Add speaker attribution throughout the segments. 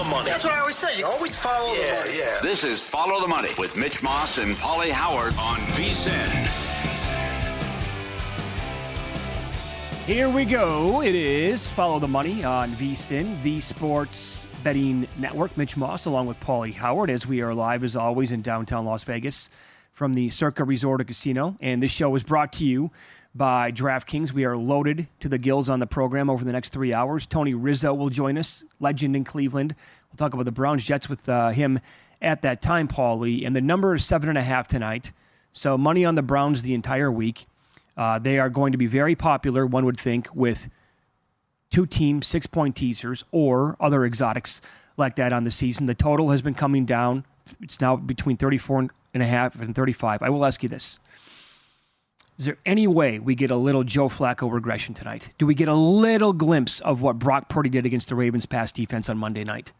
Speaker 1: the money.
Speaker 2: That's what I always say. You always follow the money.
Speaker 1: Yeah.
Speaker 3: This is Follow the Money with Mitch Moss and Pauly Howard on VSiN.
Speaker 4: Here we go. It is Follow the Money on VSiN, the Sports Betting Network. Mitch Moss along with Pauly Howard as we are live as always in downtown Las Vegas from the Circa Resort and Casino. And this show is brought to you by DraftKings. We are loaded to the gills on the program over the next 3 hours. Tony Rizzo will join us, legend in Cleveland. We'll talk about the Browns-Jets with him at that time, Pauly. And the number is 7.5 tonight. So money on the Browns the entire week. They are going to be very popular, one would think, with two-team 6-point teasers or other exotics like that on the season. The total has been coming down. It's now between 34.5 and 35. I will ask you this. Is there any way we get a little Joe Flacco regression tonight? Do we get a little glimpse of what Brock Purdy did against the Ravens' pass defense on Monday night?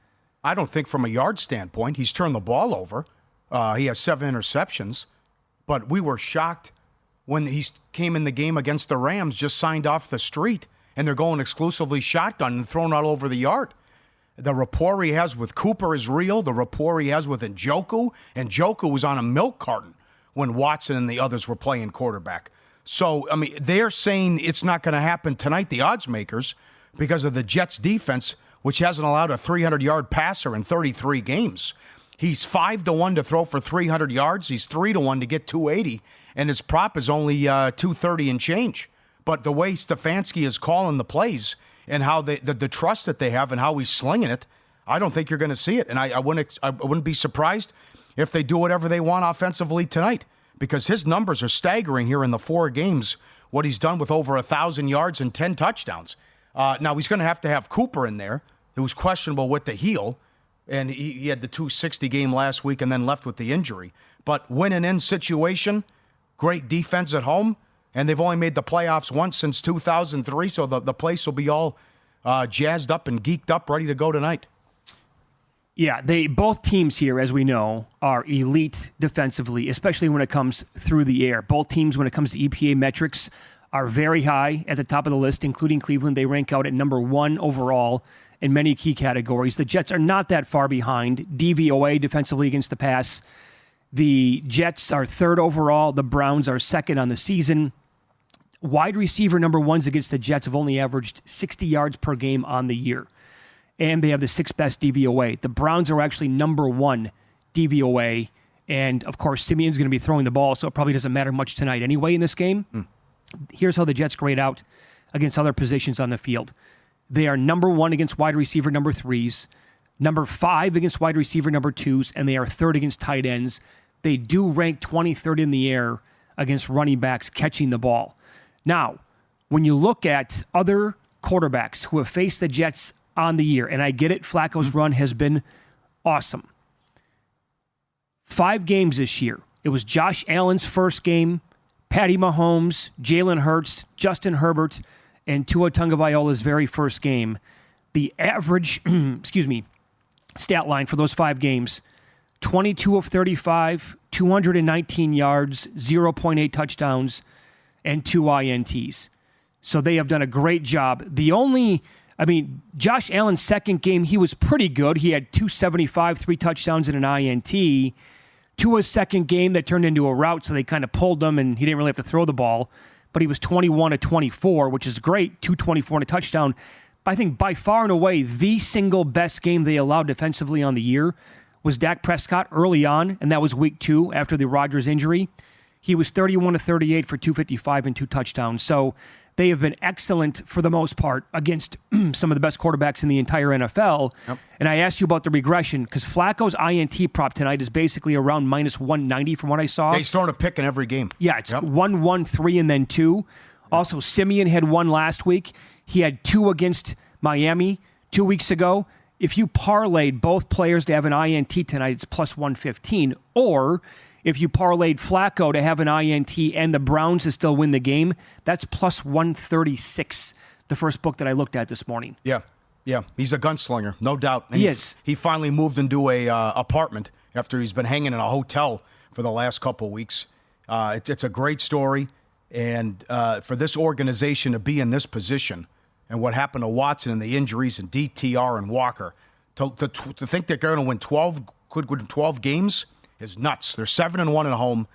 Speaker 5: I don't think from a yard standpoint. He's turned the ball over. He has 7 interceptions. But we were shocked when he came in the game against the Rams, just signed off the street, and they're going exclusively shotgun and thrown all over the yard. The rapport he has with Cooper is real. The rapport he has with Njoku. Njoku was on a milk carton when Watson and the others were playing quarterback. So, I mean, they're saying it's not going to happen tonight, the odds makers, because of the Jets' defense, which hasn't allowed a 300-yard passer in 33 games. He's 5-1 to throw for 300 yards. He's 3-1 to get 280. And his prop is only 230 and change. But the way Stefanski is calling the plays and how the trust that they have and how he's slinging it, I don't think you're going to see it. And I wouldn't be surprised if they do whatever they want offensively tonight, because his numbers are staggering here in the 4 games, what he's done with over 1,000 yards and 10 touchdowns. Now, he's going to have Cooper in there, who was questionable with the heel, and he had the 260 game last week and then left with the injury. But win and end situation, great defense at home, and they've only made the playoffs once since 2003, so the place will be all jazzed up and geeked up, ready to go tonight.
Speaker 4: Yeah, both teams here, as we know, are elite defensively, especially when it comes through the air. Both teams, when it comes to EPA metrics, are very high at the top of the list, including Cleveland. They rank out at number 1 overall in many key categories. The Jets are not that far behind. DVOA defensively against the pass. The Jets are 3rd overall. The Browns are 2nd on the season. Wide receiver number 1s against the Jets have only averaged 60 yards per game on the year. And they have the 6th best DVOA. The Browns are actually number 1 DVOA. And, of course, Simeon's going to be throwing the ball, so it probably doesn't matter much tonight anyway in this game. Here's how the Jets grade out against other positions on the field. They are number 1 against wide receiver number 3s, number 5 against wide receiver number 2s, and they are 3rd against tight ends. They do rank 23rd in the air against running backs catching the ball. Now, when you look at other quarterbacks who have faced the Jets on the year, and I get it, Flacco's run has been awesome. 5 games this year. It was Josh Allen's first game, Patty Mahomes, Jalen Hurts, Justin Herbert, and Tua Tagovailoa's very first game. The average, stat line for those 5 games, 22 of 35, 219 yards, 0.8 touchdowns, and 2 INTs. So they have done a great job. Josh Allen's second game, he was pretty good. He had 275, 3 touchdowns, and an INT. Tua's second game, that turned into a rout, so they kind of pulled him, and he didn't really have to throw the ball. But he was 21 of 24, which is great, 224 and a touchdown. But I think by far and away, the single best game they allowed defensively on the year was Dak Prescott early on, and that was week 2 after the Rodgers injury. He was 31 of 38 for 255 and 2 touchdowns. So they have been excellent for the most part against some of the best quarterbacks in the entire NFL. Yep. And I asked you about the regression because Flacco's INT prop tonight is basically around minus 190 from what I saw.
Speaker 5: He's throwing a pick in every game.
Speaker 4: Yeah, it's 1, 1, 3, and then 2. Yep. Also, Simeon had 1 last week. He had 2 against Miami 2 weeks ago. If you parlayed both players to have an INT tonight, it's plus 115. Or if you parlayed Flacco to have an INT and the Browns to still win the game, that's plus 136, the first book that I looked at this morning.
Speaker 5: Yeah. He's a gunslinger, no doubt. And
Speaker 4: he is.
Speaker 5: He finally moved into a apartment after he's been hanging in a hotel for the last couple of weeks. It's a great story. And for this organization to be in this position and what happened to Watson and the injuries and DTR and Walker, To think they're going to win 12 games is nuts. They're 7-1 at home.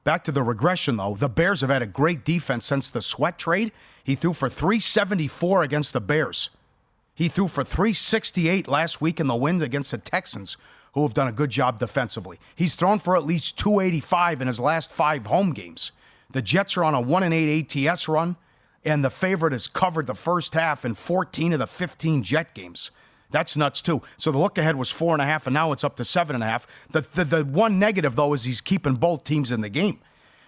Speaker 5: Back to the regression, though. The Bears have had a great defense since the Sweat trade. He threw for 374 against the Bears. He threw for 368 last week in the wins against the Texans, who have done a good job defensively. He's thrown for at least 285 in his last 5 home games. The Jets are on a 1-8 ATS run, and the favorite has covered the first half in 14 of the 15 Jet games. That's nuts, too. So the look-ahead was 4.5, and now it's up to 7.5. The one negative, though, is he's keeping both teams in the game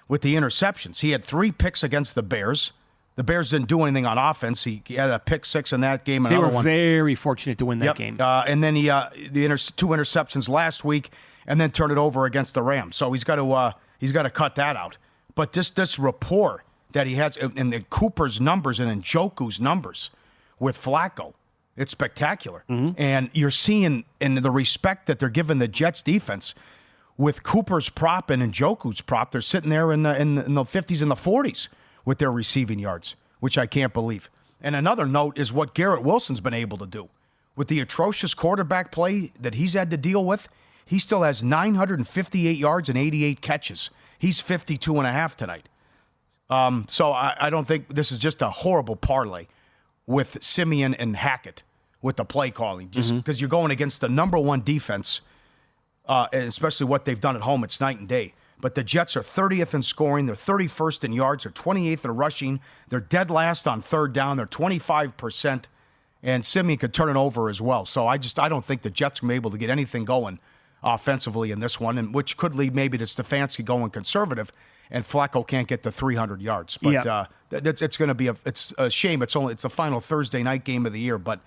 Speaker 5: with the interceptions. He had 3 picks against the Bears. The Bears didn't do anything on offense. He had a pick 6 in that game.
Speaker 4: They were very fortunate to win that game.
Speaker 5: And then he 2 interceptions last week, and then turned it over against the Rams. So he's got to cut that out. But this rapport that he has, and the Cooper's numbers and Njoku's numbers with Flacco, it's spectacular. Mm-hmm. And you're seeing in the respect that they're giving the Jets defense with Cooper's prop and Njoku's prop, they're sitting there in the 50s and the 40s with their receiving yards, which I can't believe. And another note is what Garrett Wilson's been able to do. With the atrocious quarterback play that he's had to deal with, he still has 958 yards and 88 catches. He's 52.5 tonight. So I don't think this is just a horrible parlay with Simeon and Hackett with the play calling, just because you're going against the number one defense, and especially what they've done at home. It's night and day. But the Jets are 30th in scoring. They're 31st in yards. They're 28th in rushing. They're dead last on third down. They're 25%. And Simeon could turn it over as well. So I don't think the Jets are able to get anything going offensively in this one, and which could lead maybe to Stefanski going conservative, and Flacco can't get to 300 yards. But it's going to be it's a shame. It's the final Thursday night game of the year. But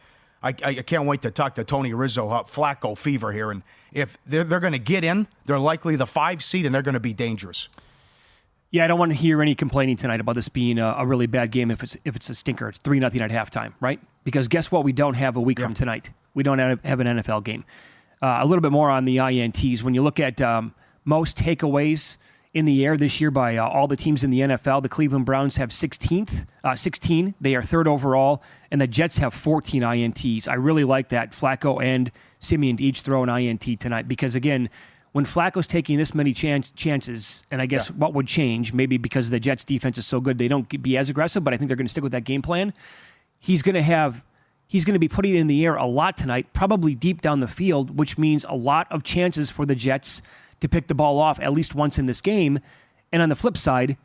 Speaker 5: I can't wait to talk to Tony Rizzo about Flacco fever here. And if they're going to get in, they're likely the 5 seed, and they're going to be dangerous.
Speaker 4: Yeah, I don't want to hear any complaining tonight about this being a really bad game if it's a stinker. It's 3-0 at halftime, right? Because guess what? We don't have a week from tonight. We don't have an NFL game. A little bit more on the INTs. When you look at most takeaways in the air this year by all the teams in the NFL, the Cleveland Browns have 16. They are third overall, and the Jets have 14 INTs. I really like that. Flacco and Simeon each throw an INT tonight because, again, when Flacco's taking this many chances, and I guess what would change, maybe because the Jets' defense is so good, they don't be as aggressive, but I think they're going to stick with that game plan. He's going to be putting it in the air a lot tonight, probably deep down the field, which means a lot of chances for the Jets to pick the ball off at least once in this game. And on the flip side,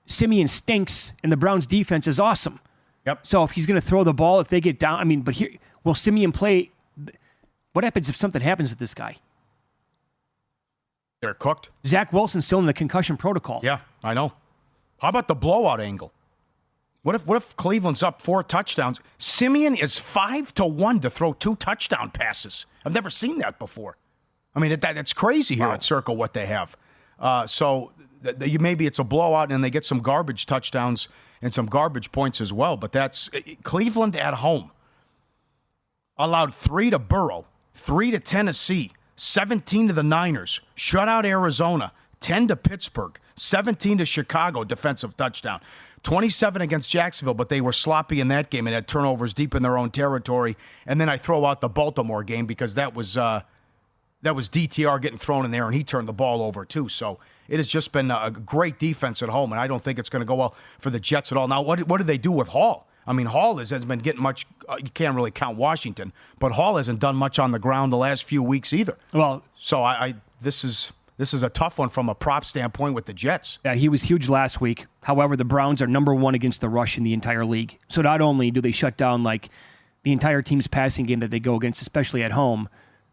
Speaker 4: Simeon stinks, and the Browns' defense is awesome.
Speaker 5: Yep.
Speaker 4: So if he's going to throw the ball, if they get down, but here, will Simeon play? What happens if something happens with this guy?
Speaker 5: They're cooked.
Speaker 4: Zach Wilson's still in the concussion protocol.
Speaker 5: Yeah, I know. How about the blowout angle? What if Cleveland's up 4 touchdowns? Simeon is 5-1 to throw 2 touchdown passes. I've never seen that before. I mean, that's crazy here at Circle what they have. So maybe it's a blowout and they get some garbage touchdowns and some garbage points as well. But that's Cleveland at home. Allowed 3 to Burrow, 3 to Tennessee, 17 to the Niners, shut out Arizona, 10 to Pittsburgh, 17 to Chicago, defensive touchdown. 27 against Jacksonville, but they were sloppy in that game and had turnovers deep in their own territory. And then I throw out the Baltimore game because that was DTR getting thrown in there, and he turned the ball over too. So it has just been a great defense at home, and I don't think it's going to go well for the Jets at all. Now, what do they do with Hall? I mean, Hall has been getting much. You can't really count Washington, but Hall hasn't done much on the ground the last few weeks either.
Speaker 4: Well,
Speaker 5: so this is a tough one from a prop standpoint with the Jets.
Speaker 4: Yeah, he was huge last week. However, the Browns are number 1 against the rush in the entire league. So not only do they shut down like the entire team's passing game that they go against, especially at home,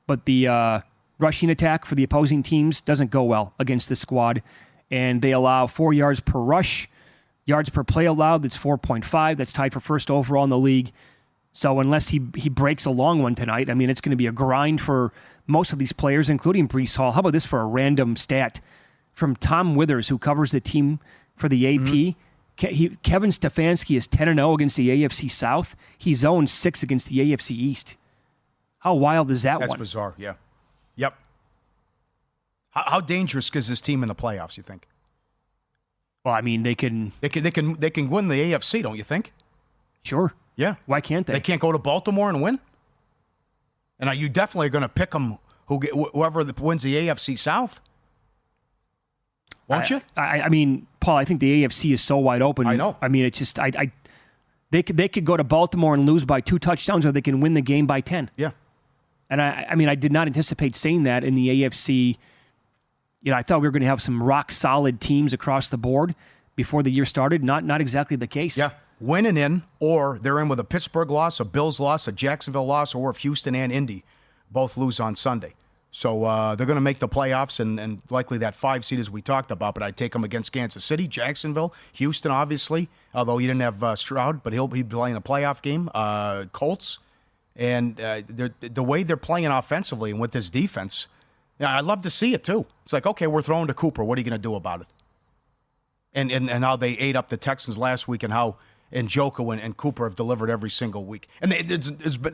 Speaker 4: but the rushing attack for the opposing teams doesn't go well against the squad. And they allow 4 yards per rush, yards per play allowed. That's 4.5. That's tied for first overall in the league. So unless he breaks a long one tonight, I mean, it's going to be a grind for most of these players, including Breece Hall. How about this for a random stat from Tom Withers, who covers the team for the AP? Mm-hmm. Kevin Stefanski is 10-0 against the AFC South. He's 0-6 against the AFC East. How wild is that one?
Speaker 5: That's bizarre, yeah. Yep. How dangerous is this team in the playoffs, you think?
Speaker 4: Well, I mean, they can
Speaker 5: win the AFC, don't you think?
Speaker 4: Sure.
Speaker 5: Yeah.
Speaker 4: Why can't they?
Speaker 5: They can't go to Baltimore and win? And are you definitely going to pick them whoever wins the AFC South? Won't you?
Speaker 4: I mean, Paul, I think the AFC is so wide open.
Speaker 5: I know.
Speaker 4: I mean, it's just they could go to Baltimore and lose by 2 touchdowns, or they can win the game by 10.
Speaker 5: Yeah.
Speaker 4: And I mean, I did not anticipate saying that in the AFC. I thought we were going to have some rock solid teams across the board before the year started. Not exactly the case.
Speaker 5: Yeah. Winning in, or they're in with a Pittsburgh loss, a Bills loss, a Jacksonville loss, or if Houston and Indy both lose on Sunday. So they're going to make the playoffs and likely that 5 seed as we talked about, but I'd take them against Kansas City, Jacksonville, Houston, obviously, although he didn't have Stroud, but he'll be playing a playoff game, Colts. And the way they're playing offensively and with this defense, I'd love to see it too. It's like, okay, we're throwing to Cooper. What are you going to do about it? And how they ate up the Texans last week and how Njoku and Cooper have delivered every single week. And there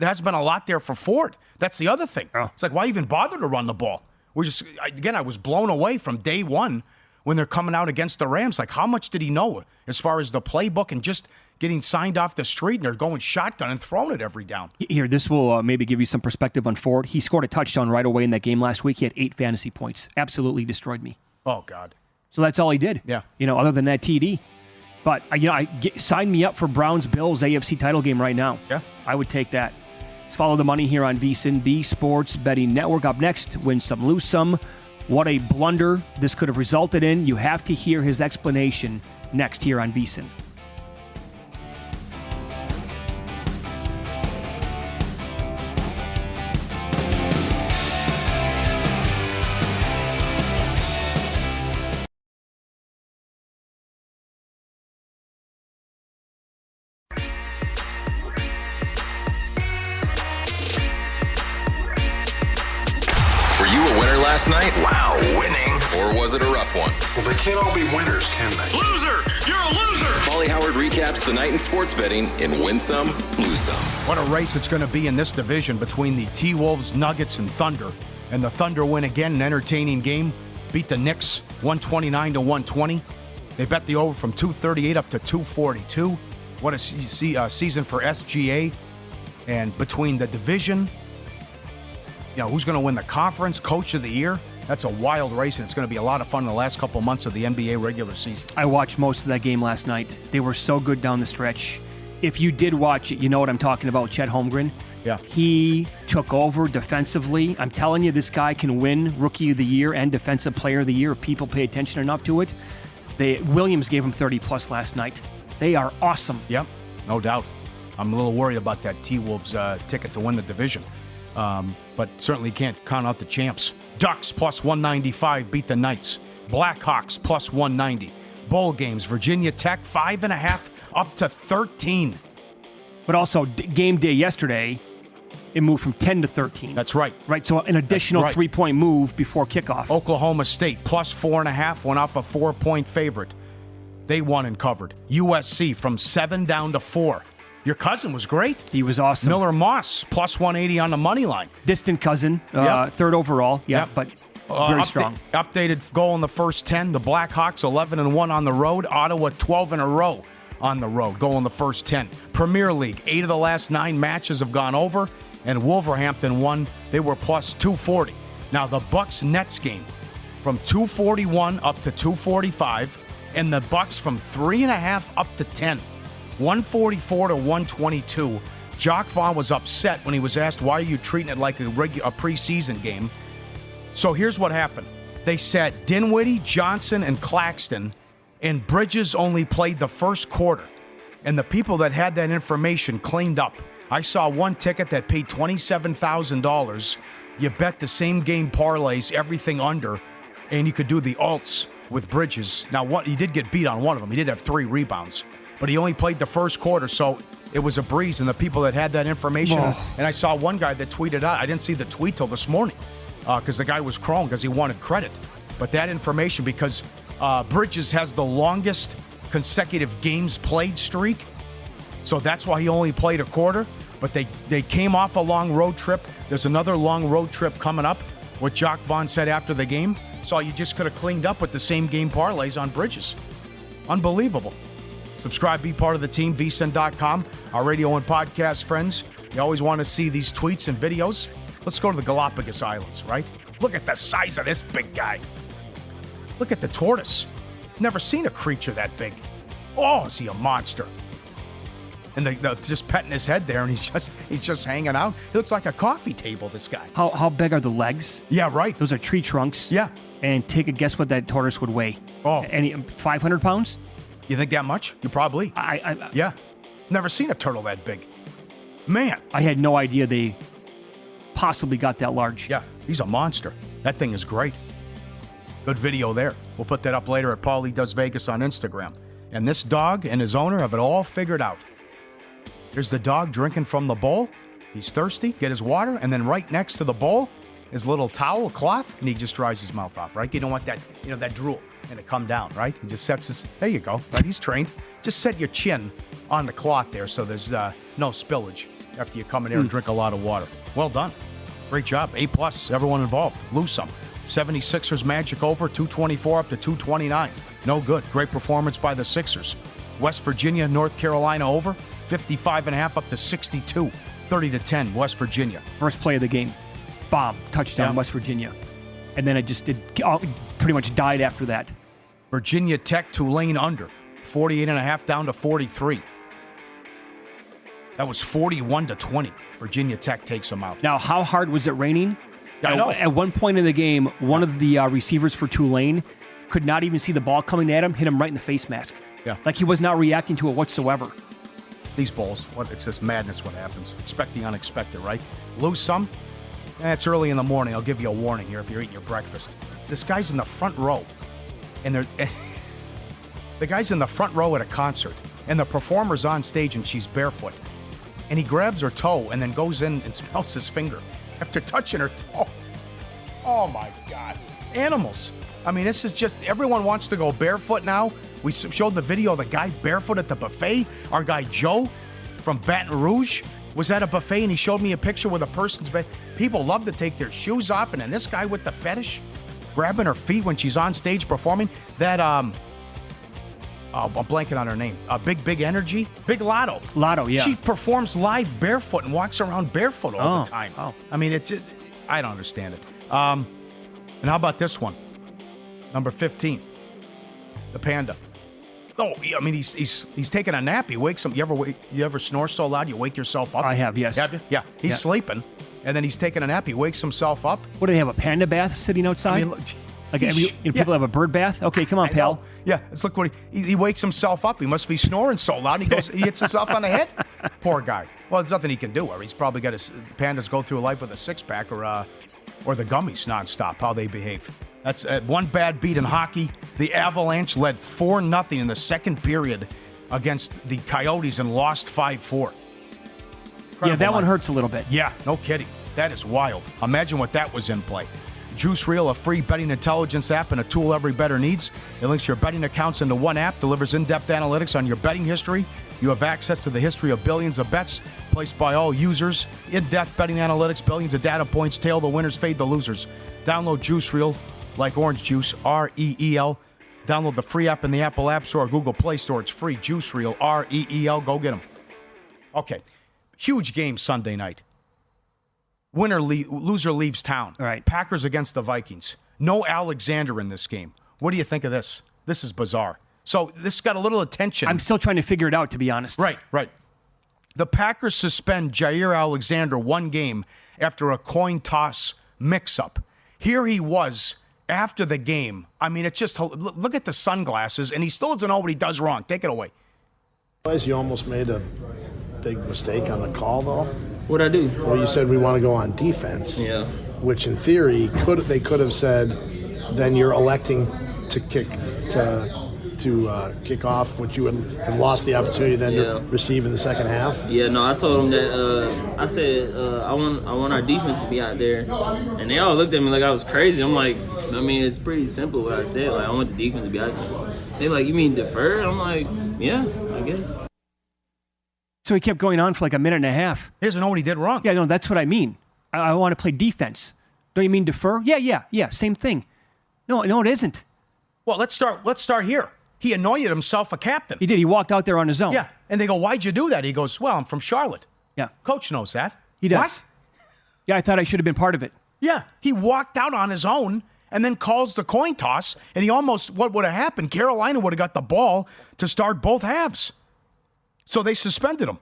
Speaker 5: has been a lot there for Ford. That's the other thing. Oh. It's like, why even bother to run the ball? I was blown away from day one when they're coming out against the Rams. Like, how much did he know as far as the playbook and just getting signed off the street, and they're going shotgun and throwing it every down?
Speaker 4: Here, this will maybe give you some perspective on Ford. He scored a touchdown right away in that game last week. He had 8 fantasy points. Absolutely destroyed me.
Speaker 5: Oh, God.
Speaker 4: So that's all he did.
Speaker 5: Yeah.
Speaker 4: Other than that TD. But, sign me up for Browns-Bills AFC title game right now.
Speaker 5: Yeah.
Speaker 4: I would take that. Let's follow the money here on VSiN, the Sports Betting Network. Up next, win some, lose some. What a blunder this could have resulted in. You have to hear his explanation next here on VSiN.
Speaker 1: Last night? Wow, winning. Or was it a rough one?
Speaker 2: Well, they can't all be winners, can they?
Speaker 3: Loser! You're a loser!
Speaker 1: Pauly Howard recaps the night in sports betting in Win Some, Lose Some.
Speaker 5: What a race it's going to be in this division between the T-Wolves, Nuggets, and Thunder. And the Thunder win again, an entertaining game. Beat the Knicks 129-120. They bet the over from 238 up to 242. What a season for SGA. And between the division, who's going to win the conference, coach of the year? That's a wild race, and it's going to be a lot of fun in the last couple months of the NBA regular season.
Speaker 4: I watched most of that game last night. They were so good down the stretch. If you did watch it, you know what I'm talking about, Chet Holmgren.
Speaker 5: Yeah.
Speaker 4: He took over defensively. I'm telling you, this guy can win Rookie of the Year and Defensive Player of the Year if people pay attention enough to it. Williams gave him 30-plus last night. They are awesome.
Speaker 5: Yep, no doubt. I'm a little worried about that T-Wolves ticket to win the division. But certainly can't count out the champs. Ducks plus 195 beat the Knights. Blackhawks plus 190. Bowl games, Virginia Tech 5.5 up to 13.
Speaker 4: But also game day yesterday, it moved from 10 to 13.
Speaker 5: That's right.
Speaker 4: Right, so an additional 3-point move before kickoff.
Speaker 5: Oklahoma State plus 4.5 went off a 4-point favorite. They won and covered. USC from 7 down to 4. Your cousin was great.
Speaker 4: He was awesome.
Speaker 5: Miller Moss, plus 180 on the money line.
Speaker 4: Distant cousin, third overall. Yeah, but very strong.
Speaker 5: Updated goal in the first 10. The Blackhawks 11-1 on the road. Ottawa 12 in a row on the road. Goal in the first 10. Premier League, 8 of the last 9 matches have gone over, and Wolverhampton won. They were plus 240. Now the Bucks-Nets game from 241 up to 245, and the Bucks from 3.5 up to 10. 144 to 122. Jock Vaughn was upset when he was asked, why are you treating it like a preseason game? So here's what happened. They said Dinwiddie, Johnson, and Claxton and Bridges only played the first quarter. And the people that had that information cleaned up. I saw one ticket that paid $27,000. You bet the same game parlays, everything under, and you could do the alts with Bridges. Now, he did get beat on one of them. He did have 3 rebounds. But he only played the first quarter, so it was a breeze. And the people that had that information, and I saw one guy that tweeted out, I didn't see the tweet till this morning because the guy was crawling because he wanted credit. But that information, because Bridges has the longest consecutive games played streak, so that's why he only played a quarter. But they came off a long road trip. There's another long road trip coming up, what Jock Vaughn said after the game. So you just could have cleaned up with the same game parlays on Bridges. Unbelievable. Subscribe, be part of the team, vsin.com. Our radio and podcast friends, you always want to see these tweets and videos. Let's go to the Galapagos Islands, right? Look at the size of this big guy. Look at the tortoise. Never seen a creature that big. Oh, is he a monster? And they're just petting his head there, and he's just hanging out. He looks like a coffee table, this guy.
Speaker 4: How big are the legs?
Speaker 5: Yeah, right.
Speaker 4: Those are tree trunks.
Speaker 5: Yeah.
Speaker 4: And take a guess what that tortoise would weigh.
Speaker 5: Oh.
Speaker 4: 500 pounds?
Speaker 5: You think that much? You probably. Yeah. Never seen a turtle that big. Man.
Speaker 4: I had no idea they possibly got that large.
Speaker 5: Yeah, he's a monster. That thing is great. Good video there. We'll put that up later at Pauly Does Vegas on Instagram. And this dog and his owner have it all figured out. There's the dog drinking from the bowl. He's thirsty, get his water, and then right next to the bowl, his little towel, cloth, and he just dries his mouth off, right? You don't want that, that drool, and it come down, right? He just sets his, there you go, right? He's trained. Just set your chin on the cloth there so there's no spillage after you come in here and drink a lot of water. Well done. Great job. A+, everyone involved. Lose some. 76ers Magic over, 224 up to 229. No good. Great performance by the Sixers. West Virginia, North Carolina over, 55.5 up to 62. 30-10, West Virginia.
Speaker 4: First play of the game. Bomb. Touchdown, West Virginia. And then it just pretty much died after that.
Speaker 5: Virginia Tech, Tulane under, 48.5 down to 43. That was 41-20. Virginia Tech takes them out.
Speaker 4: Now, how hard was it raining?
Speaker 5: I know.
Speaker 4: At one point in the game, one of the receivers for Tulane could not even see the ball coming at him, hit him right in the face mask.
Speaker 5: Yeah.
Speaker 4: Like he was not reacting to it whatsoever.
Speaker 5: These bowls, it's just madness what happens. Expect the unexpected, right? Lose some? It's early in the morning. I'll give you a warning here if you're eating your breakfast. This guy's in the front row, and the guy's in the front row at a concert, and the performer's on stage, and she's barefoot. And he grabs her toe and then goes in and smells his finger after touching her toe. Oh, my God. Animals. I mean, this is just, everyone wants to go barefoot now. We showed the video of the guy barefoot at the buffet. Our guy Joe from Baton Rouge was at a buffet, and he showed me a picture with a person's bed. People love to take their shoes off, and then this guy with the fetish, grabbing her feet when she's on stage performing. That, I'm blanking on her name. Big Energy? Big Lotto.
Speaker 4: Lotto, yeah.
Speaker 5: She performs live barefoot and walks around barefoot all the time.
Speaker 4: Oh.
Speaker 5: I mean, I don't understand it. And how about this one? Number 15, the panda. Oh, I mean, he's taking a nap. He wakes him. You ever snore so loud you wake yourself up?
Speaker 4: I have, yes.
Speaker 5: Have you? Yeah. He's sleeping, and then he's taking a nap. He wakes himself up.
Speaker 4: What, do they have, a panda bath sitting outside?
Speaker 5: I mean,
Speaker 4: people have a bird bath? Okay, come on, pal.
Speaker 5: Yeah, let's look what he wakes himself up. He must be snoring so loud. He hits himself on the head. Poor guy. Well, there's nothing he can do. Or he's probably got pandas go through life with a six-pack or the gummies nonstop, how they behave. That's one bad beat in hockey. The Avalanche led 4-0 in the second period against the Coyotes and lost 5-4.
Speaker 4: Yeah, that one hurts a little bit.
Speaker 5: Yeah, no kidding. That is wild. Imagine what that was in play. Juice Reel, a free betting intelligence app and a tool every bettor needs. It links your betting accounts into one app, delivers in-depth analytics on your betting history. You have access to the history of billions of bets placed by all users. In-depth betting analytics, billions of data points, tail the winners, fade the losers. Download Juice Reel, like orange juice, R-E-E-L. Download the free app in the Apple App Store or Google Play Store. It's free. Juice Reel, R-E-E-L. Go get them. Okay. Huge game Sunday night. Loser leaves town.
Speaker 4: All right.
Speaker 5: Packers against the Vikings. No Alexander in this game. What do you think of this? This is bizarre. So this got a little attention.
Speaker 4: I'm still trying to figure it out, to be honest.
Speaker 5: Right. The Packers suspend Jair Alexander one game after a coin toss mix-up. Here he was after the game. I mean, it's just, look at the sunglasses, and he still doesn't know what he does wrong. Take it away.
Speaker 6: You almost made a big mistake on the call, though.
Speaker 7: What'd I do?
Speaker 6: Well, you said we want to go on defense.
Speaker 7: Yeah.
Speaker 6: Which, in theory, they could have said, then you're electing to kick off, which you would have lost the opportunity then to receive in the second half.
Speaker 7: Yeah, no, I told them that. I said I want our defense to be out there, and they all looked at me like I was crazy. I'm like, I mean, it's pretty simple what I said. Like, I want the defense to be out there. They like, you mean defer? I'm like, yeah, I guess.
Speaker 4: So he kept going on for like a minute and a half.
Speaker 5: He doesn't know what he did wrong.
Speaker 4: Yeah, no, that's what I mean. I want to play defense. Don't you mean defer? Yeah, same thing. No, it isn't.
Speaker 5: Well, let's start here. He anointed himself a captain.
Speaker 4: He did. He walked out there on his own.
Speaker 5: Yeah, and they go, why'd you do that? He goes, well, I'm from Charlotte.
Speaker 4: Yeah.
Speaker 5: Coach knows that.
Speaker 4: He does.
Speaker 5: What?
Speaker 4: Yeah, I thought I should have been part of it.
Speaker 5: Yeah, he walked out on his own and then calls the coin toss, and he almost, what would have happened? Carolina would have got the ball to start both halves. So they suspended him.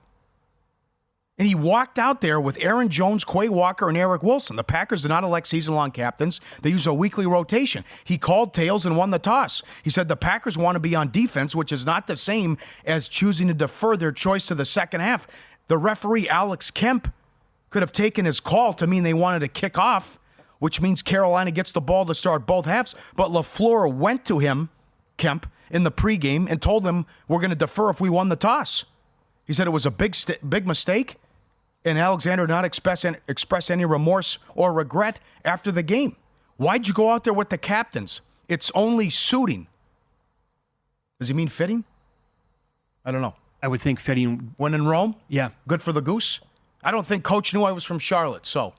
Speaker 5: And he walked out there with Aaron Jones, Quay Walker, and Eric Wilson. The Packers did not elect season-long captains. They use a weekly rotation. He called tails and won the toss. He said the Packers want to be on defense, which is not the same as choosing to defer their choice to the second half. The referee, Alex Kemp, could have taken his call to mean they wanted to kick off, which means Carolina gets the ball to start both halves. But LaFleur went to him, Kemp, in the pregame and told him we're going to defer if we won the toss. He said it was a big mistake, and Alexander did not express any remorse or regret after the game. Why'd you go out there with the captains? It's only suiting. Does he mean fitting? I don't know.
Speaker 4: I would think fitting.
Speaker 5: When in Rome?
Speaker 4: Yeah.
Speaker 5: Good for the goose? I don't think Coach knew I was from Charlotte, so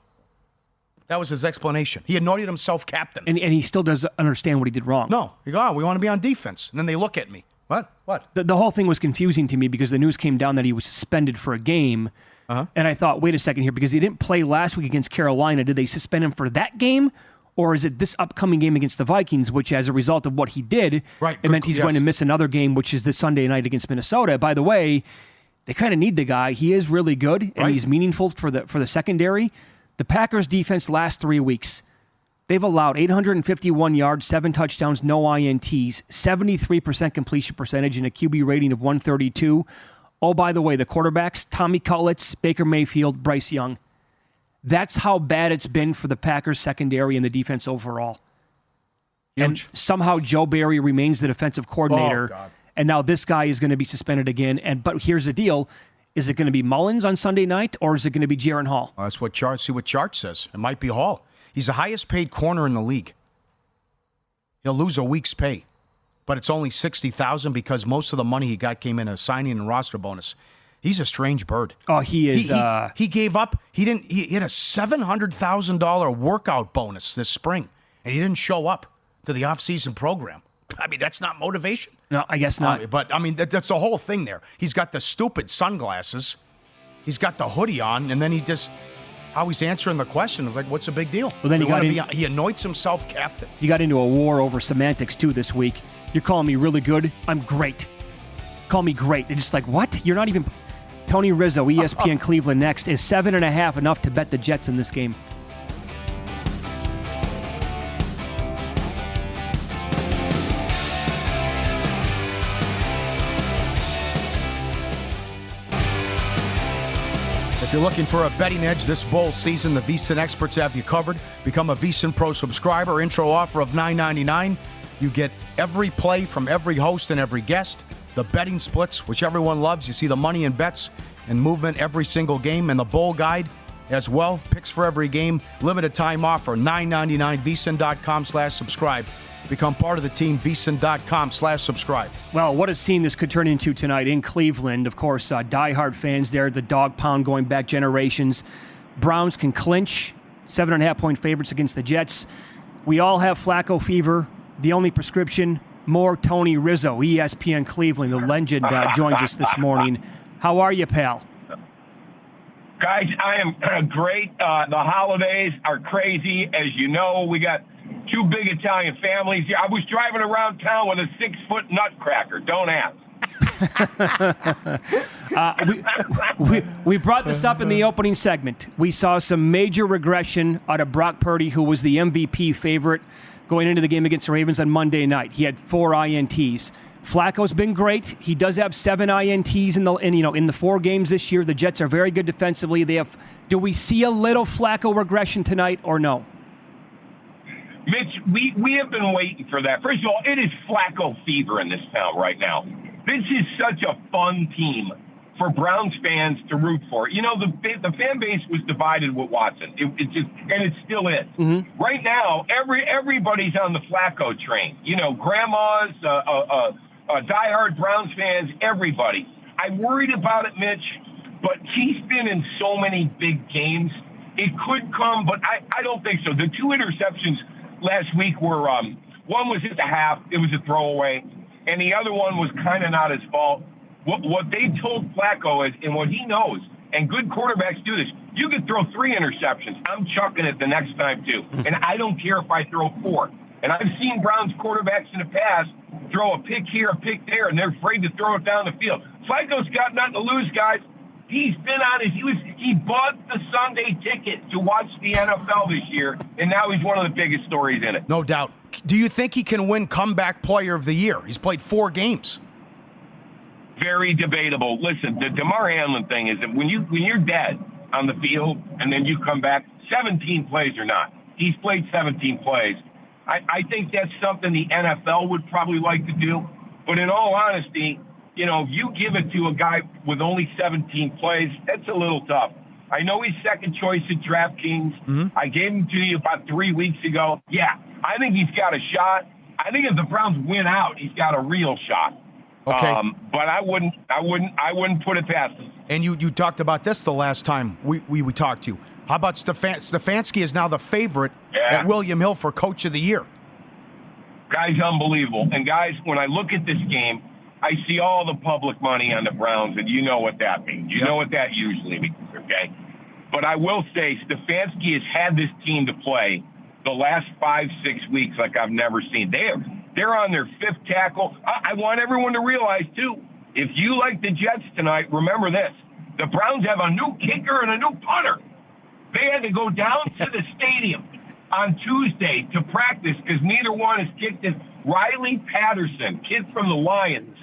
Speaker 5: that was his explanation. He anointed himself captain.
Speaker 4: And he still doesn't understand what he did wrong.
Speaker 5: No. He goes, we want to be on defense. And then they look at me. What?
Speaker 4: The whole thing was confusing to me because the news came down that he was suspended for a game. And I thought, wait a second here, because he didn't play last week against Carolina. Did they suspend him for that game? Or is it this upcoming game against the Vikings, which as a result of what he did, it meant he's going to miss another game, which is this Sunday night against Minnesota. By the way, they kind of need the guy. He is really good, and he's meaningful for the secondary. The Packers' defense last 3 weeks, they've allowed 851 yards, 7 touchdowns, no INTs, 73% completion percentage, and a QB rating of 132. Oh, by the way, the quarterbacks, Tommy Cutlets, Baker Mayfield, Bryce Young. That's how bad it's been for the Packers secondary and the defense overall. Huge. And somehow Joe Barry remains the defensive coordinator.
Speaker 5: Oh, God.
Speaker 4: And now this guy is going to be suspended again. But here's the deal. Is it going to be Mullins on Sunday night, or is it going to be Jaron Hall?
Speaker 5: Well, that's what Chart says. It might be Hall. He's the highest paid corner in the league. He'll lose a week's pay. But it's only $60,000 because most of the money he got came in a signing and roster bonus. He's a strange bird.
Speaker 4: Oh, he is.
Speaker 5: He gave up. He had a $700,000 workout bonus this spring, and he didn't show up to the offseason program. I mean, that's not motivation.
Speaker 4: No, I guess not.
Speaker 5: But I mean, that's the whole thing there. He's got the stupid sunglasses. He's got the hoodie on, and then how he's answering the question. I was like, what's the big deal?
Speaker 4: Well, then
Speaker 5: he anoints himself captain.
Speaker 4: He got into a war over semantics, too, this week. You're calling me really good? I'm great. Call me great. They're just like, what? You're not even... Tony Rizzo, ESPN Cleveland next. Is 7.5 enough to bet the Jets in this game?
Speaker 5: If you're looking for a betting edge this bowl season, the VSiN experts have you covered. Become a VSiN Pro subscriber. Intro offer of $9.99. You get every play from every host and every guest. The betting splits, which everyone loves. You see the money and bets and movement every single game. And the bowl guide as well. Picks for every game. Limited time offer. $9.99. VSiN.com/subscribe. Become part of the team. VSiN.com/subscribe.
Speaker 4: Well, what a scene this could turn into tonight in Cleveland. Of course, diehard fans there. The dog pound going back generations. Browns can clinch. 7.5-point favorites against the Jets. We all have Flacco fever. The only prescription, more Tony Rizzo, ESPN Cleveland. The legend joins us this morning. How are you, pal?
Speaker 8: Guys, I am great. The holidays are crazy. As you know, we got 2 big Italian families here. I was driving around town with a 6-foot nutcracker. Don't ask.
Speaker 4: We brought this up in the opening segment. We saw some major regression out of Brock Purdy, who was the MVP favorite going into the game against the Ravens on Monday night. He had 4 INTs. Flacco's been great. He does have 7 INTs in the 4 games this year. The Jets are very good defensively. Do we see a little Flacco regression tonight or no?
Speaker 8: Mitch, we have been waiting for that. First of all, it is Flacco fever in this town right now. This is such a fun team for Browns fans to root for. You know, the fan base was divided with Watson. It still is. Mm-hmm. Right now, everybody's on the Flacco train. You know, grandmas, diehard Browns fans, everybody. I worried about it, Mitch, but he's been in so many big games. It could come, but I don't think so. The 2 interceptions last week were one was at the half, it was a throwaway, and the other one was kind of not his fault. What they told Flacco is, and what he knows, and good quarterbacks do this, You could throw 3 interceptions. I'm chucking it the next time, too. And I don't care if I throw 4. And I've seen Browns quarterbacks in the past throw a pick here, a pick there, and they're afraid to throw it down the field. Flacco's got nothing to lose, guys. He's been on he bought the Sunday ticket to watch the NFL this year, and now he's one of the biggest stories in it.
Speaker 5: No doubt. Do you think he can win comeback player of the year? He's played 4 games.
Speaker 8: Very debatable. Listen, the DeMar Hamlin thing is that when you're dead on the field and then you come back, 17 plays or not. He's played 17 plays. I think that's something the NFL would probably like to do. But in all honesty, if you give it to a guy with only 17 plays, that's a little tough. I know he's second choice at DraftKings. Mm-hmm. I gave him to you about 3 weeks ago. Yeah, I think he's got a shot. I think if the Browns win out, he's got a real shot.
Speaker 5: Okay.
Speaker 8: But I wouldn't put it past him. And
Speaker 5: you talked about this the last time we talked to you. How about Stefanski is now the favorite at William Hill for Coach of the Year.
Speaker 8: Guy's unbelievable. And guys, when I look at this game, I see all the public money on the Browns, and you know what that means. You know what that usually means, okay? But I will say Stefanski has had this team to play the last 5-6 weeks like I've never seen. They're on their 5th tackle. I want everyone to realize, too, if you like the Jets tonight, remember this. The Browns have a new kicker and a new punter. They had to go down to the stadium on Tuesday to practice because neither one has kicked it. Riley Patterson, kid from the Lions,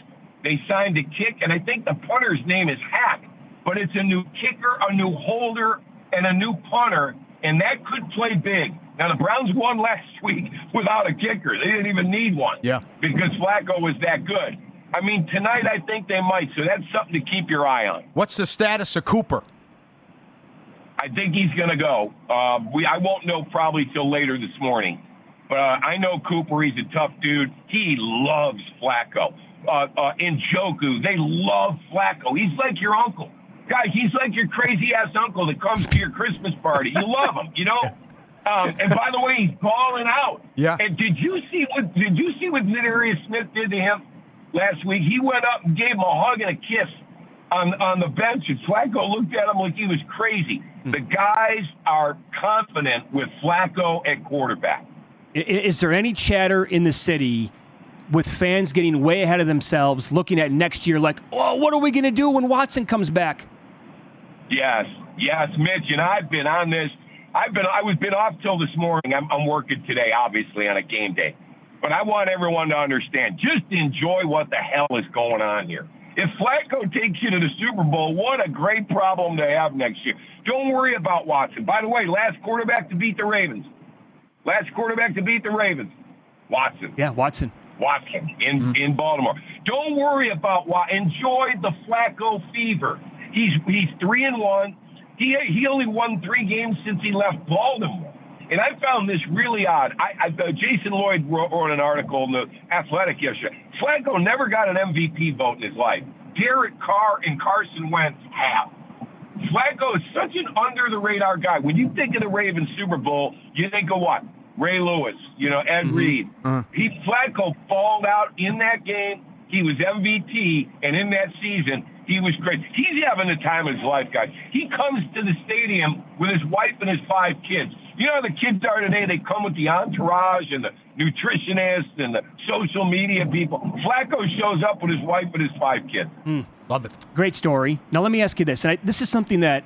Speaker 8: they signed to kick, and I think the punter's name is Hack. But it's a new kicker, a new holder, and a new punter, and that could play big. Now, the Browns won last week without a kicker. They didn't even need one because Flacco was that good. I mean, tonight I think they might, so that's something to keep your eye on.
Speaker 5: What's the status of Cooper?
Speaker 8: I think he's going to go. I won't know probably till later this morning. But I know Cooper. He's a tough dude. He loves Flacco. Njoku, they love Flacco. He's like your uncle. Guys, he's like your crazy-ass uncle that comes to your Christmas party. You love him, and by the way, he's balling out.
Speaker 5: Yeah.
Speaker 8: And did you see what Zadarius Smith did to him last week? He went up and gave him a hug and a kiss on the bench, and Flacco looked at him like he was crazy. The guys are confident with Flacco at quarterback.
Speaker 4: Is there any chatter in the city with fans getting way ahead of themselves, looking at next year like, oh, what are we going to do when Watson comes back?
Speaker 8: Yes, Mitch, and I've been on this. I was been off till this morning. I'm working today, obviously, on a game day. But I want everyone to understand, just enjoy what the hell is going on here. If Flacco takes you to the Super Bowl, what a great problem to have next year. Don't worry about Watson. By the way, last quarterback to beat the Ravens. Watson.
Speaker 4: Yeah, Watson
Speaker 8: in Baltimore. Don't worry about enjoy the Flacco fever. He's 3-1. He only won 3 games since he left Baltimore. And I found this really odd. Jason Lloyd wrote an article in the Athletic yesterday. Flacco never got an MVP vote in his life. Derek Carr and Carson Wentz have. Flacco is such an under-the-radar guy. When you think of the Ravens Super Bowl, you think of what? Ray Lewis, Ed Reed. Flacco balled out in that game. He was MVP, and in that season, he was great. He's having the time of his life, guys. He comes to the stadium with his wife and his 5 kids. You know how the kids are today? They come with the entourage and the nutritionists and the social media people. Flacco shows up with his wife and his 5 kids.
Speaker 5: Love it.
Speaker 4: Great story. Now, let me ask you this. And this is something that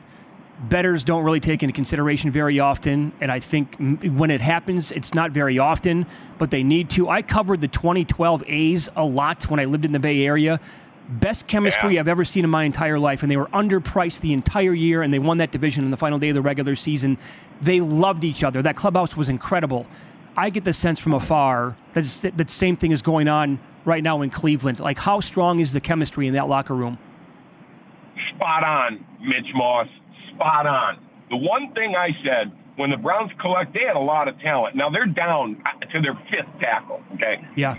Speaker 4: bettors don't really take into consideration very often, and I think when it happens, it's not very often, but they need to. I covered the 2012 A's a lot when I lived in the Bay Area. Best chemistry I've ever seen in my entire life, and they were underpriced the entire year, and they won that division on the final day of the regular season. They loved each other. That clubhouse was incredible. I get the sense from afar that the same thing is going on right now in Cleveland. Like, how strong is the chemistry in that locker room?
Speaker 8: Spot on, Mitch Moss. Spot on. The one thing I said, when the Browns they had a lot of talent. Now they're down to their 5th tackle, okay?
Speaker 4: Yeah.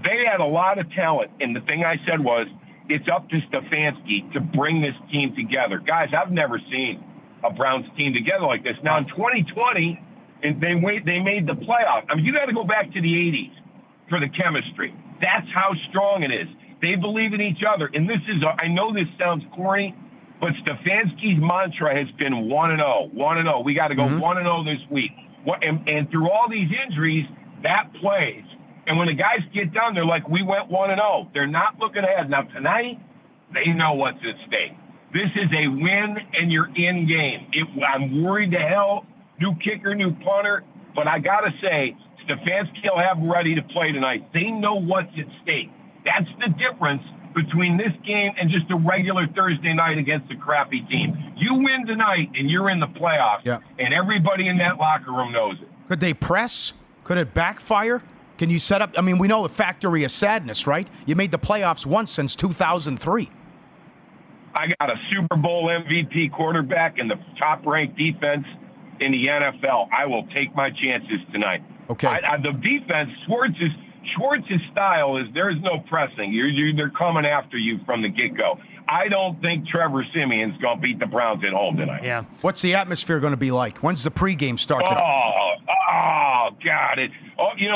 Speaker 8: They had a lot of talent, and the thing I said was, it's up to Stefanski to bring this team together. Guys, I've never seen a Browns team together like this. Now in 2020, and they made the playoff. I mean, you got to go back to the 80s for the chemistry. That's how strong it is. They believe in each other, and I know this sounds corny, But Stefanski's mantra has been 1-0, 1-0. We got to go 1-0 this week. And through all these injuries, that plays. And when the guys get done, they're like, we went 1-0. They're not looking ahead. Now, tonight, they know what's at stake. This is a win, and you're in game. I'm worried to hell. New kicker, new punter. But I got to say, Stefanski will have them ready to play tonight. They know what's at stake. That's the difference between this game and just a regular Thursday night against a crappy team. You win tonight, and you're in the playoffs, and everybody in that locker room knows it.
Speaker 5: Could they press? Could it backfire? Can you set up? I mean, we know the factory of sadness, right? You made the playoffs once since 2003.
Speaker 8: I got a Super Bowl MVP quarterback and the top-ranked defense in the NFL. I will take my chances tonight.
Speaker 5: Okay.
Speaker 8: The defense, Schwartz's style is there's no pressing. They're coming after you from the get-go. I don't think Trevor Siemian's going to beat the Browns at home tonight.
Speaker 4: Yeah.
Speaker 5: What's the atmosphere going to be like? When's the pregame start?
Speaker 8: Oh, God.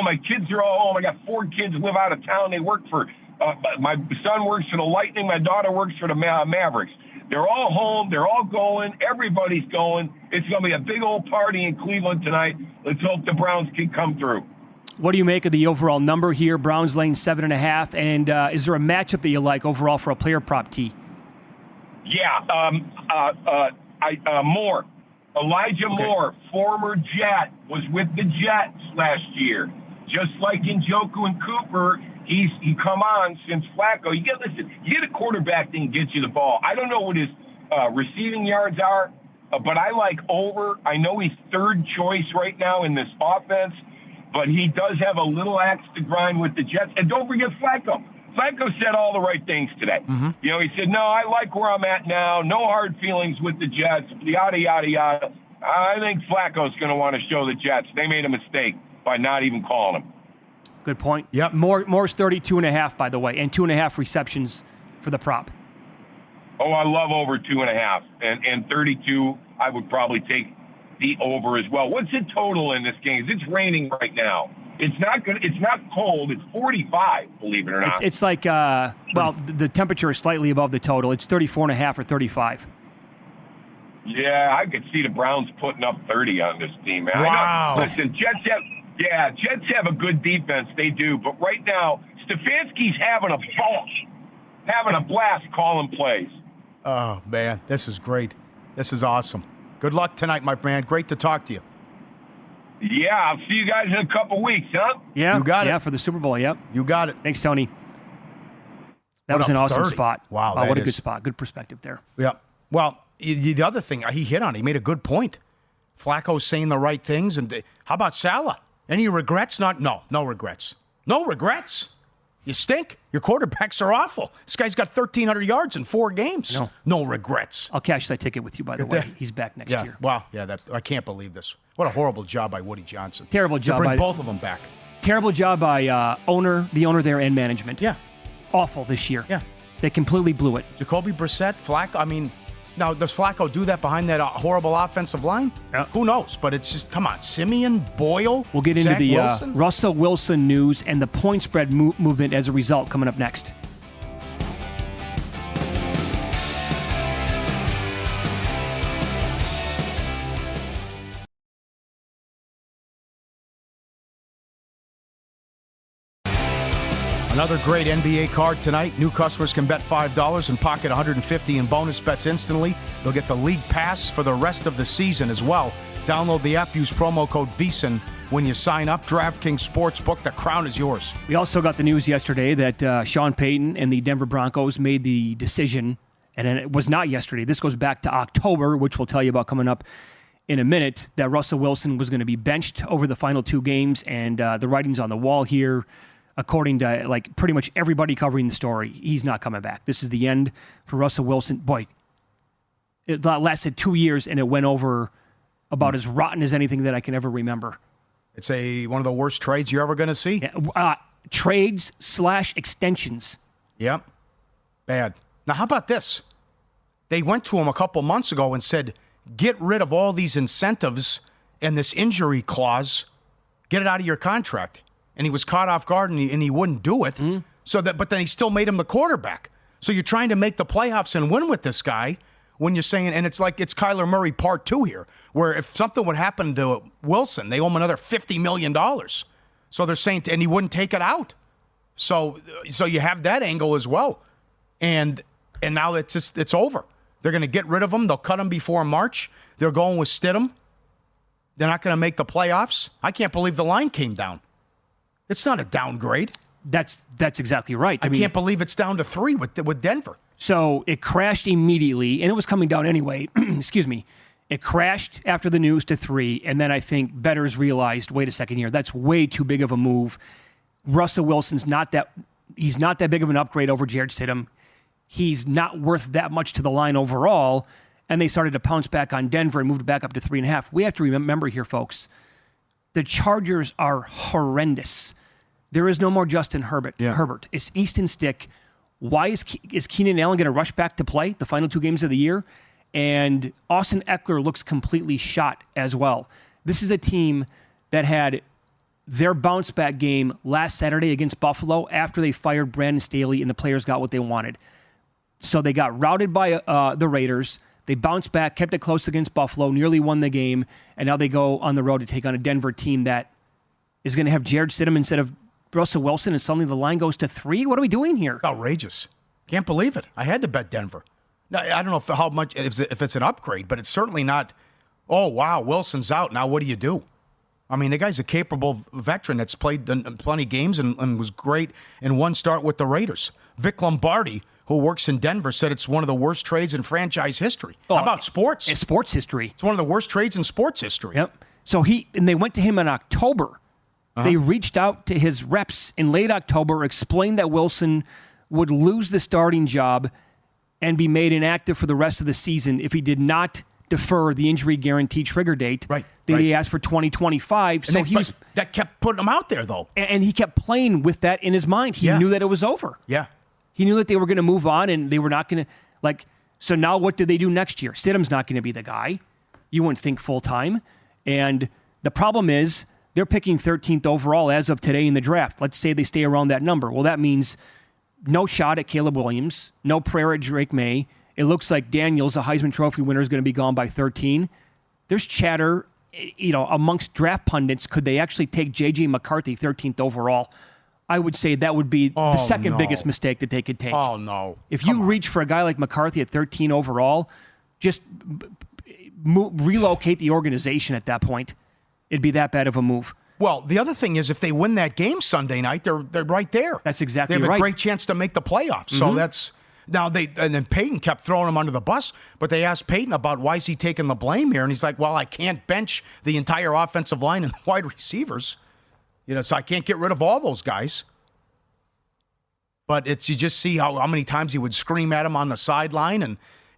Speaker 8: My kids are all home. I got 4 kids who live out of town. They work for my son works for the Lightning. My daughter works for the Mavericks. They're all home. They're all going. Everybody's going. It's going to be a big old party in Cleveland tonight. Let's hope the Browns can come through.
Speaker 4: What do you make of the overall number here? Browns laying 7.5. And is there a matchup that you like overall for a player prop T?
Speaker 8: Yeah. Moore. Elijah Moore, former Jet, was with the Jets last year. Just like Njoku and Cooper, he come on since Flacco. You get a quarterback that can get you the ball. I don't know what his receiving yards are, but I like over. I know he's third choice right now in this offense, but he does have a little axe to grind with the Jets. And don't forget Flacco. Flacco said all the right things today. Mm-hmm. He said, no, I like where I'm at now. No hard feelings with the Jets, yada, yada, yada. I think Flacco's going to want to show the Jets they made a mistake by not even calling him.
Speaker 4: Good point.
Speaker 5: Yep.
Speaker 4: Moore's 32.5, by the way, and 2.5 receptions for the prop.
Speaker 8: Oh, I love over 2.5. And 32, I would probably take the over as well. What's the total in this game? It's raining right now. It's not good. It's not cold. It's 45, believe it or not.
Speaker 4: It's like, the temperature is slightly above the total. It's 34.5 or 35.
Speaker 8: Yeah, I could see the Browns putting up 30 on this team, man.
Speaker 5: Wow.
Speaker 8: Listen, Jets have a good defense. They do. But right now, Stefanski's having a ball, having a blast calling plays.
Speaker 5: Oh, man, this is great. This is awesome. Good luck tonight, my man. Great to talk to you.
Speaker 8: Yeah, I'll see you guys in a couple weeks, huh?
Speaker 4: Yeah,
Speaker 5: you got it.
Speaker 4: Yeah, for the Super Bowl, yep.
Speaker 5: You got it.
Speaker 4: Thanks, Tony. That was an awesome
Speaker 5: 30.
Speaker 4: spot.
Speaker 5: Wow,
Speaker 4: what a good spot. Good perspective there.
Speaker 5: Yeah. Well, the other thing he hit on, he made a good point. Flacco's saying the right things. And how about Salah? Any regrets? No regrets. No regrets. You stink. Your quarterbacks are awful. This guy's got 1,300 yards in 4 games. No regrets.
Speaker 4: I'll cash that ticket with you, by the way. He's back next year.
Speaker 5: Well, I can't believe this. What a horrible job by Woody Johnson.
Speaker 4: Terrible job
Speaker 5: to bring both of them back.
Speaker 4: Terrible job by the owner there and management.
Speaker 5: Yeah.
Speaker 4: Awful this year.
Speaker 5: Yeah.
Speaker 4: They completely blew it.
Speaker 5: Jacoby Brissett, Flacco. I mean, now, does Flacco do that behind that horrible offensive line?
Speaker 4: Yeah.
Speaker 5: Who knows? But it's just, come on, Simeon, Boyle,
Speaker 4: We'll get into
Speaker 5: Zach
Speaker 4: the
Speaker 5: Wilson?
Speaker 4: Russell Wilson news and the point spread movement as a result coming up next.
Speaker 5: Another great NBA card tonight. New customers can bet $5 and pocket $150 in bonus bets instantly. They'll get the league pass for the rest of the season as well. Download the app, use promo code VSiN when you sign up. DraftKings Sportsbook, the crown is yours.
Speaker 4: We also got the news yesterday that Sean Payton and the Denver Broncos made the decision, and it was not yesterday. This goes back to October, which we'll tell you about coming up in a minute, that Russell Wilson was going to be benched over the final 2 games, and the writing's on the wall here. According to pretty much everybody covering the story, he's not coming back. This is the end for Russell Wilson. Boy, it lasted 2 years, and it went over about as rotten as anything that I can ever remember.
Speaker 5: It's one of the worst trades you're ever going to see.
Speaker 4: Trades / extensions.
Speaker 5: Yep. Bad. Now, how about this? They went to him a couple months ago and said, get rid of all these incentives and this injury clause. Get it out of your contract. And he was caught off guard, and he wouldn't do it. But then he still made him the quarterback. So you're trying to make the playoffs and win with this guy when you're saying, and it's like it's Kyler Murray part 2 here, where if something would happen to Wilson, they owe him another $50 million. So they're saying, and he wouldn't take it out. So you have that angle as well. And now it's over. They're going to get rid of him. They'll cut him before March. They're going with Stidham. They're not going to make the playoffs. I can't believe the line came down. It's not a downgrade.
Speaker 4: That's exactly right.
Speaker 5: I can't believe it's down to 3 with Denver.
Speaker 4: So it crashed immediately, and it was coming down anyway. Excuse me. It crashed after the news to 3, and then I think bettors realized, wait a second here, that's way too big of a move. Russell Wilson's he's not that big of an upgrade over Jared Stidham. He's not worth that much to the line overall, and they started to pounce back on Denver and moved back up to 3.5. We have to remember here, folks, the Chargers are horrendous. There is no more Justin Herbert. It's Easton Stick. Why is Keenan Allen going to rush back to play the final 2 games of the year? And Austin Eckler looks completely shot as well. This is a team that had their bounce-back game last Saturday against Buffalo after they fired Brandon Staley and the players got what they wanted. So they got routed by the Raiders. They bounced back, kept it close against Buffalo, nearly won the game, and now they go on the road to take on a Denver team that is going to have Jared Stidham instead of Russell Wilson, and suddenly the line goes to 3? What are we doing here?
Speaker 5: Outrageous. Can't believe it. I had to bet Denver. Now, I don't know how much, if it's an upgrade, but it's certainly not, oh, wow, Wilson's out. Now what do you do? I mean, the guy's a capable veteran that's played in plenty of games and was great in one start with the Raiders. Vic Lombardi, who works in Denver, said it's one of the worst trades in franchise history. How about sports?
Speaker 4: It's sports history.
Speaker 5: It's one of the worst trades in sports history.
Speaker 4: Yep. So they went to him in October. They reached out to his reps in late October, explained that Wilson would lose the starting job and be made inactive for the rest of the season if he did not defer the injury guarantee trigger date.
Speaker 5: Right.
Speaker 4: They asked for 2025. So
Speaker 5: that kept putting him out there, though.
Speaker 4: And he kept playing with that in his mind. He knew that it was over.
Speaker 5: Yeah.
Speaker 4: He knew that they were going to move on and they were not going to, so now what do they do next year? Stidham's not going to be the guy. You wouldn't think full-time. And the problem is they're picking 13th overall as of today in the draft. Let's say they stay around that number. Well, that means no shot at Caleb Williams, no prayer at Drake May. It looks like Daniels, a Heisman Trophy winner, is going to be gone by 13. There's chatter, amongst draft pundits. Could they actually take J.J. McCarthy 13th overall? I would say that would be the second biggest mistake that they could take.
Speaker 5: Oh, no.
Speaker 4: If you reach for a guy like McCarthy at 13 overall, just relocate the organization at that point. It'd be that bad of a move.
Speaker 5: Well, the other thing is if they win that game Sunday night, they're right there.
Speaker 4: That's exactly right.
Speaker 5: They have a great chance to make the playoffs. So that's now and then Peyton kept throwing him under the bus, but they asked Peyton about why is he taking the blame here, and he's like, "Well, I can't bench the entire offensive line and wide receivers, so I can't get rid of all those guys." But you just see how many times he would scream at him on the sideline, and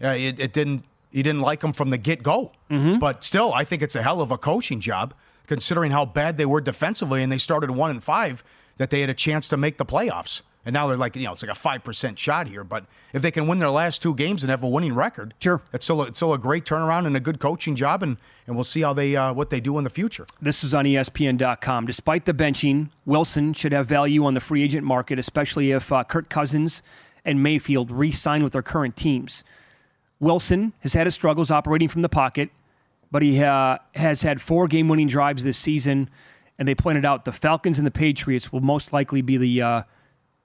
Speaker 5: he didn't like him from the get-go. But still, I think it's a hell of a coaching job, considering how bad they were defensively, and they started 1-5, that they had a chance to make the playoffs. And now they're like, it's like a 5% shot here. But if they can win their last 2 games and have a winning record,
Speaker 4: sure,
Speaker 5: it's still a great turnaround and a good coaching job, and we'll see how what they do in the future.
Speaker 4: This is on ESPN.com. Despite the benching, Wilson should have value on the free agent market, especially if Kirk Cousins and Mayfield re-sign with their current teams. Wilson has had his struggles operating from the pocket, but he has had 4 game-winning drives this season, and they pointed out the Falcons and the Patriots will most likely be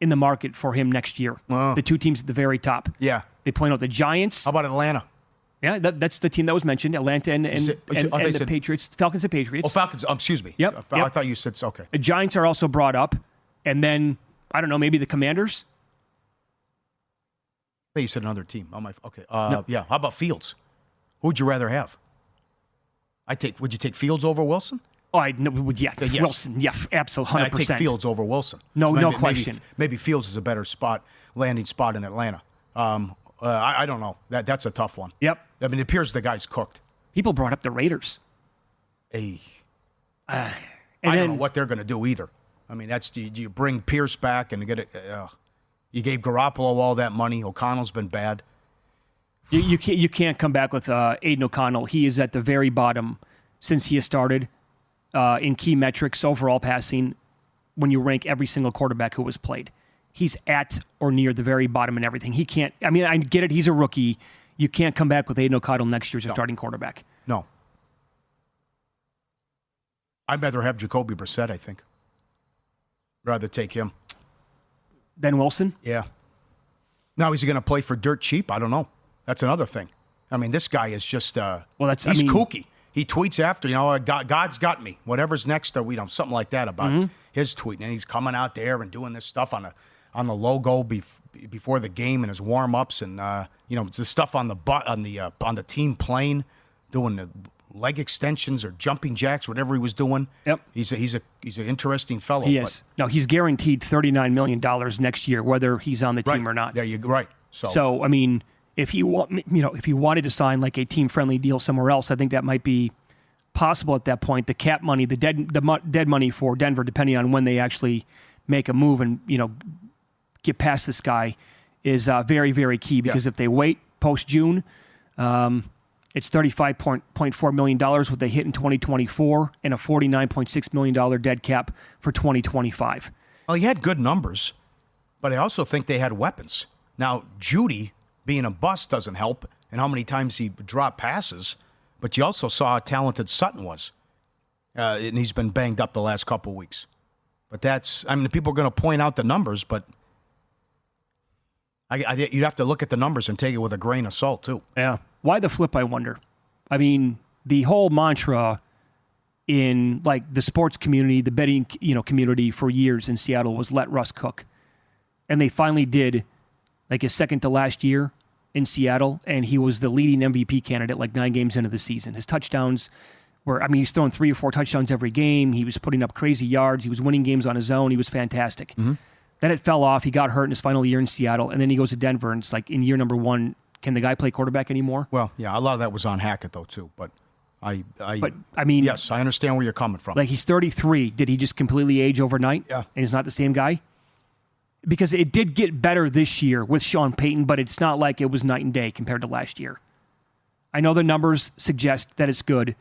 Speaker 4: in the market for him next year. The 2 teams at the very top.
Speaker 5: Yeah.
Speaker 4: They point out the Giants.
Speaker 5: How about Atlanta?
Speaker 4: Yeah, that's the team that was mentioned, Atlanta and the Patriots, Falcons and Patriots.
Speaker 5: Oh, Falcons, excuse me.
Speaker 4: Yep.
Speaker 5: I thought you said, okay.
Speaker 4: The Giants are also brought up, and then, I don't know, maybe the Commanders?
Speaker 5: I think you said another team. Okay.
Speaker 4: No.
Speaker 5: Yeah, how about Fields? Who would you rather have? Would you take Fields over Wilson?
Speaker 4: Oh, I know. Yeah,
Speaker 5: yes.
Speaker 4: Wilson. Yeah, absolutely, 100%.
Speaker 5: I take Fields over Wilson.
Speaker 4: No question.
Speaker 5: Maybe Fields is a better landing spot in Atlanta. I don't know. That's a tough one.
Speaker 4: Yep.
Speaker 5: I mean, it appears the guy's cooked.
Speaker 4: People brought up the Raiders.
Speaker 5: I don't know what they're going to do either. I mean, do you bring Pierce back and get it? You gave Garoppolo all that money. O'Connell's been bad.
Speaker 4: You can't come back with Aiden O'Connell. He is at the very bottom since he has started in key metrics, overall passing, when you rank every single quarterback who was played. He's at or near the very bottom in everything. He can't. I mean, I get it. He's a rookie. You can't come back with Aiden O'Connell next year as your starting quarterback.
Speaker 5: No. I'd rather have Jacoby Brissett, I think. Rather take him.
Speaker 4: Then Wilson?
Speaker 5: Yeah. Now, is he going to play for dirt cheap? I don't know. That's another thing. I mean, this guy is just, he's kooky. He tweets after, God's got me. Whatever's next, or something like that about his tweet. And he's coming out there and doing this stuff on the logo before the game and his warm-ups, and it's the stuff on the team plane, doing the leg extensions or jumping jacks, whatever he was doing. Yep. He's an interesting fellow.
Speaker 4: He is. No, he's guaranteed $39 million next year, whether he's on the team or not.
Speaker 5: Yeah, you're right.
Speaker 4: So I mean, if he wanted to sign like a team-friendly deal somewhere else, I think that might be possible at that point. The cap money, the dead money for Denver, depending on when they actually make a move and get past this guy, is very, very key, because if they wait post-June, it's $35.4 million what they hit in 2024 and a $49.6 million dead cap for 2025.
Speaker 5: Well, he had good numbers, but I also think they had weapons. Now, Judy being a bust doesn't help, and how many times he dropped passes, but you also saw how talented Sutton was. And he's been banged up the last couple of weeks. But people are going to point out the numbers, but you'd have to look at the numbers and take it with a grain of salt, too.
Speaker 4: Yeah. Why the flip, I wonder? I mean, the whole mantra in like the sports community, the betting community for years in Seattle was let Russ cook. And they finally did, like his second to last year in Seattle, and he was the leading MVP candidate like 9 games into the season. His touchdowns were, he's throwing 3 or 4 touchdowns every game. He was putting up crazy yards. He was winning games on his own. He was fantastic. Mm-hmm. Then it fell off. He got hurt in his final year in Seattle, and then he goes to Denver, and it's like in year number 1, can the guy play quarterback anymore? Well,
Speaker 5: yeah, a lot of that was on Hackett, though, too. But yes, I understand where you're coming from.
Speaker 4: Like, he's 33. Did he just completely age overnight?
Speaker 5: Yeah.
Speaker 4: And he's not the same guy? Because it did get better this year with Sean Payton, but it's not like it was night and day compared to last year. I know the numbers suggest that it's good.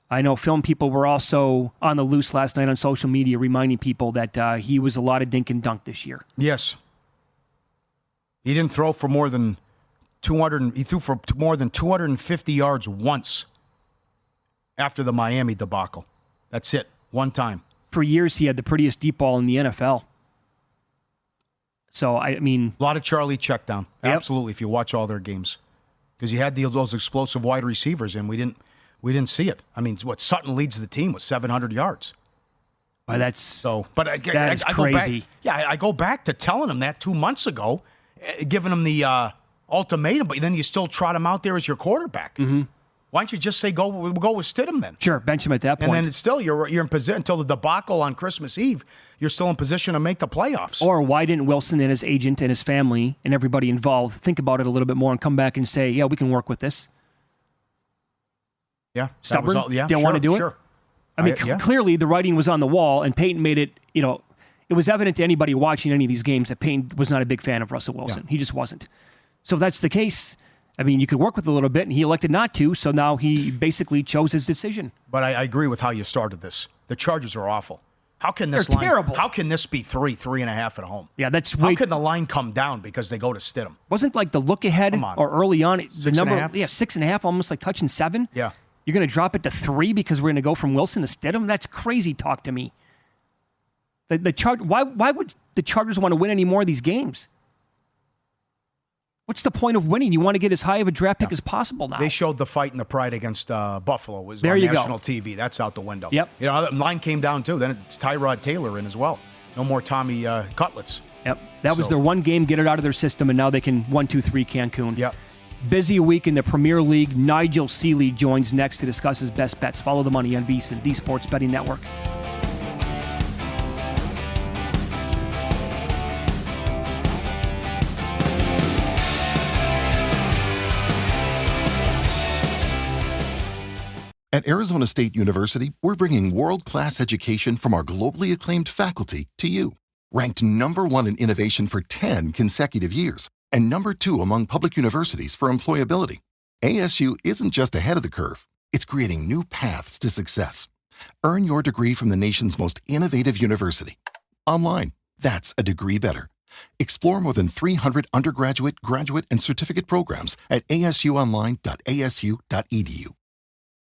Speaker 4: I know film people were also on the loose last night on social media reminding people that he was a lot of dink and dunk this year.
Speaker 5: Yes. He didn't throw for more than 200. He threw for more than 250 yards once after the Miami debacle. That's it. One time.
Speaker 4: For years, he had the prettiest deep ball in the NFL. So,
Speaker 5: a lot of Charlie check down. Yep. Absolutely, if you watch all their games. Because you had those explosive wide receivers, and we didn't see it. Sutton leads the team with 700 yards.
Speaker 4: Well, that's so. But I
Speaker 5: crazy.
Speaker 4: Go back,
Speaker 5: I go back to telling him that 2 months ago, giving him the ultimatum, but then you still trot him out there as your quarterback. Mm-hmm. Why don't you just say go with Stidham then?
Speaker 4: Sure, bench him at that point.
Speaker 5: And then it's still you're in position until the debacle on Christmas Eve. You're still in position to make the playoffs.
Speaker 4: Or why didn't Wilson and his agent and his family and everybody involved think about it a little bit more and come back and say, yeah, we can work with this?
Speaker 5: Yeah,
Speaker 4: stubborn. Didn't want to do it. Clearly the writing was on the wall, and Payton made it. It was evident to anybody watching any of these games that Payton was not a big fan of Russell Wilson. Yeah. He just wasn't. So if that's the case, you could work with it a little bit, and he elected not to, so now he basically chose his decision.
Speaker 5: But I agree with how you started this. The Chargers are awful. How can
Speaker 4: They're terrible.
Speaker 5: How can this be 3.5 at home?
Speaker 4: Yeah, that's
Speaker 5: How can the line come down because they go to Stidham?
Speaker 4: Wasn't like the look ahead or early on, the number,
Speaker 5: 6.5?
Speaker 4: Yeah, 6.5, almost like touching 7.
Speaker 5: Yeah.
Speaker 4: You're going to drop it to 3 because we're going to go from Wilson to Stidham? That's crazy talk to me. Why would the Chargers want to win any more of these games? What's the point of winning? You want to get as high of a draft pick as possible now.
Speaker 5: They showed the fight and the pride against Buffalo. It was on national TV. That's out the window.
Speaker 4: Yep.
Speaker 5: The line came down too. Then it's Tyrod Taylor in as well. No more Tommy Cutlets.
Speaker 4: Yep. That was their one game, get it out of their system, and now they can 1-2-3 Cancun.
Speaker 5: Yep.
Speaker 4: Busy week in the Premier League. Nigel Seeley joins next to discuss his best bets. Follow the money on VSiN, the Sports Betting Network.
Speaker 9: At Arizona State University, we're bringing world-class education from our globally acclaimed faculty to you. Ranked #1 in innovation for 10 consecutive years and #2 among public universities for employability, ASU isn't just ahead of the curve. It's creating new paths to success. Earn your degree from the nation's most innovative university. Online, that's a degree better. Explore more than 300 undergraduate, graduate, and certificate programs at asuonline.asu.edu.